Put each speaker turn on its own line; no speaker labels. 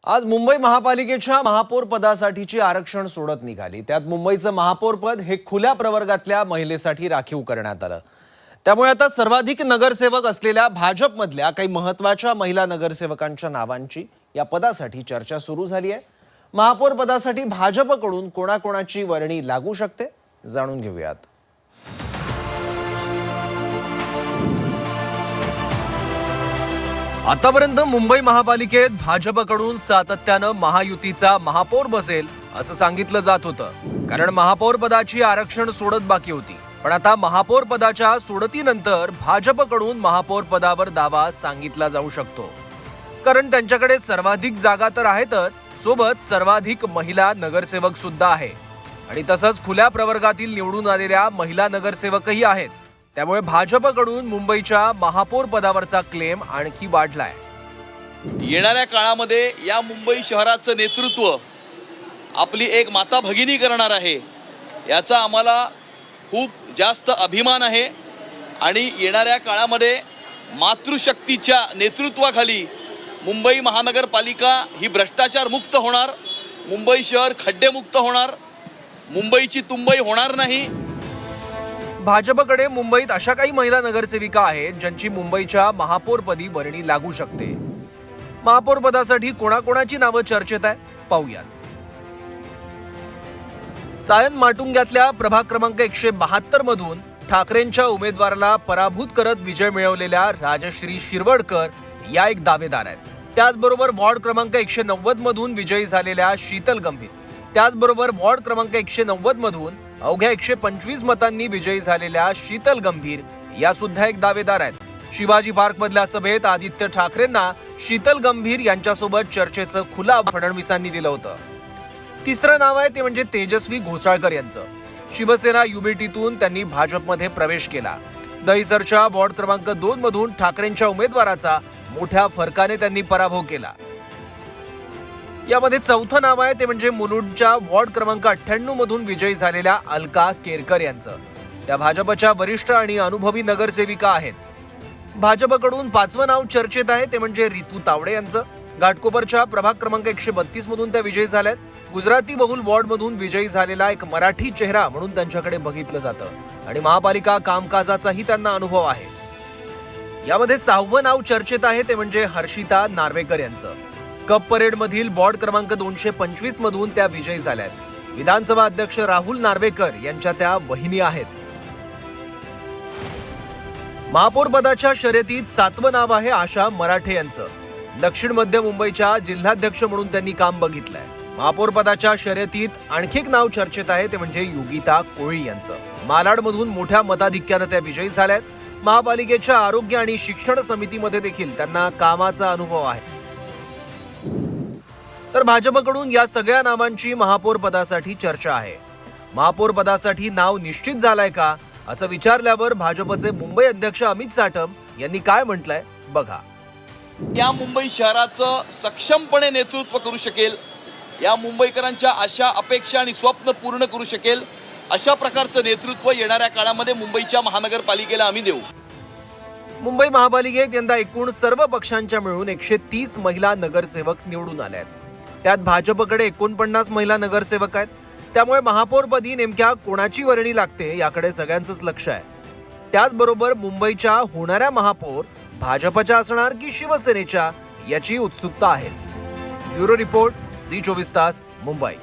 आज मुंबई महापालिकेच्या महापौर पदासाठीची आरक्षण सोडत निघाली। त्यात मुंबईचं महापौर पद हे खुल्या प्रवर्गातल्या महिलेसाठी राखीव करण्यात आलं। त्यामुळे आता सर्वाधिक नगरसेवक असलेल्या भाजपमधल्या काही महत्त्वाच्या महिला नगरसेवकांच्या नावांची या पदासाठी चर्चा सुरू झाली आहे। महापौर पदासाठी भाजपकडून कोणाकोणाची वर्णी लागू शकते जाणून घेऊयात। आतापर्यंत मुंबई महापालिकेत भाजपकडून सातत्यानं महायुतीचा महापौर बसेल असं सांगितलं जात होतं, कारण महापौर पदाची आरक्षण सोडत बाकी होती। पण आता महापौर पदाच्या सोडतीनंतर भाजपकडून महापौर पदावर दावा सांगितला जाऊ शकतो, कारण त्यांच्याकडे सर्वाधिक जागा तर आहेतच, सोबत सर्वाधिक महिला नगरसेवक सुद्धा आहे आणि तसंच खुल्या प्रवर्गातील निवडून आलेल्या महिला नगरसेवकही आहेत। त्यामुळे भाजपकडून मुंबईच्या महापौर पदावरचा क्लेम आणखी वाढलाय।
येणाऱ्या काळामध्ये या मुंबई शहराचं नेतृत्व आपली एक माता भगिनी करणार आहे, याचा आम्हाला खूप जास्त अभिमान आहे आणि येणाऱ्या काळामध्ये मातृशक्तीच्या नेतृत्वाखाली मुंबई महानगरपालिका ही भ्रष्टाचार मुक्त होणार, मुंबई शहर खड्डेमुक्त होणार, मुंबईची तुंबई होणार नाही।
भाजपकडे मुंबईत अशा काही महिला नगरसेविका आहेत ज्यांची मुंबईच्या महापौरपदी वर्णी लागू शकते। महापौर पदासाठी कोणाकोणाची नावं चर्चेत आहे पाहूयात। सायन माटुंग्यातल्या प्रभाग क्रमांक 172 मधून ठाकरेंच्या उमेदवाराला पराभूत करत विजय मिळवलेल्या राजश्री शिरवडकर या एक दावेदार आहेत। त्याचबरोबर वॉर्ड क्रमांक 190 मधून विजयी झालेल्या शीतल गंभीर, त्याचबरोबर वॉर्ड क्रमांक 190 मधून अवघ्या 125 मतांनी विजयी झालेल्या शीतल गंभीर या सुद्धा एक दावेदार आहेत। शिवाजी पार्क मधल्या सभेत आदित्य ठाकरेंना शीतल गंभीर यांच्यासोबत चर्चेचं खुला फडणवीसांनी दिलं होतं। तिसरं नाव आहे ते म्हणजे तेजस्वी घोसाळकर यांचं। शिवसेना युबीटीतून त्यांनी भाजपमध्ये प्रवेश केला। दहिसरच्या वॉर्ड क्रमांक 2 मधून ठाकरेंच्या उमेदवाराचा मोठ्या फरकाने त्यांनी पराभव केला। यामध्ये चौथं नाव आहे ते म्हणजे मुलुंडच्या वॉर्ड क्रमांक 98 मधून विजयी झालेल्या अलका केरकर यांचं। त्या भाजपच्या वरिष्ठ आणि अनुभवी नगरसेविका आहेत। भाजपकडून पाचवं नाव चर्चेत आहे ते म्हणजे रितू तावडे यांचं। घाटकोपरच्या प्रभाग क्रमांक 132 मधून त्या विजयी झाल्यात। गुजराती बहुल वॉर्ड मधून विजयी झालेला एक मराठी चेहरा म्हणून त्यांच्याकडे बघितलं जातं आणि महापालिका कामकाजाचाही त्यांना अनुभव आहे। यामध्ये सहावं नाव चर्चेत आहे ते म्हणजे हर्षिता नार्वेकर यांचं। कप परेड मधील वॉर्ड क्रमांक 225 मधून त्या विजयी झाल्यात। विधानसभा अध्यक्ष राहुल नार्वेकर यांच्या त्या वहिनी आहेत। महापौर पदाच्या शर्यतीत सातवं नाव आहे आशा मराठे यांचं। दक्षिण मध्य मुंबईच्या जिल्हाध्यक्ष म्हणून त्यांनी काम बघितलंय। महापौर पदाच्या शर्यतीत आणखी एक नाव चर्चेत आहे ते म्हणजे योगिता कोळी यांचं। मालाड मधून मोठ्या मताधिक्याने त्या विजयी झाल्यात। महापालिकेच्या आरोग्य आणि शिक्षण समितीमध्ये देखील त्यांना कामाचा अनुभव आहे। तर भाजपकडून या सगळ्या नावांची महापौर पदासाठी चर्चा आहे। महापौर पदासाठी नाव निश्चित झालंय का असं विचारल्यावर भाजपचे मुंबई अध्यक्ष अमित साटम यांनी काय म्हटलंय बघा।
या मुंबई शहराचं सक्षमपणे नेतृत्व करू शकेल, या मुंबईकरांच्या आशा अपेक्षा आणि स्वप्न पूर्ण करू शकेल, अशा प्रकारचं नेतृत्व येणाऱ्या काळामध्ये मुंबईच्या महानगरपालिकेला आम्ही देऊ।
मुंबई महापालिकेत यंदा एकूण सर्व पक्षांच्या मिळून 130 महिला नगरसेवक निवडून आल्या आहेत। त्यात भाजपकडे 49 महिला नगरसेवक आहेत। त्यामुळे महापौरपदी नेमक्या कोणाची वर्णी लागते याकडे सगळ्यांचंच लक्ष आहे। त्याचबरोबर मुंबईच्या होणाऱ्या महापौर भाजपच्या असणार की शिवसेनेच्या याची उत्सुकता आहेच। ब्युरो रिपोर्ट, झी 24 तास, मुंबई।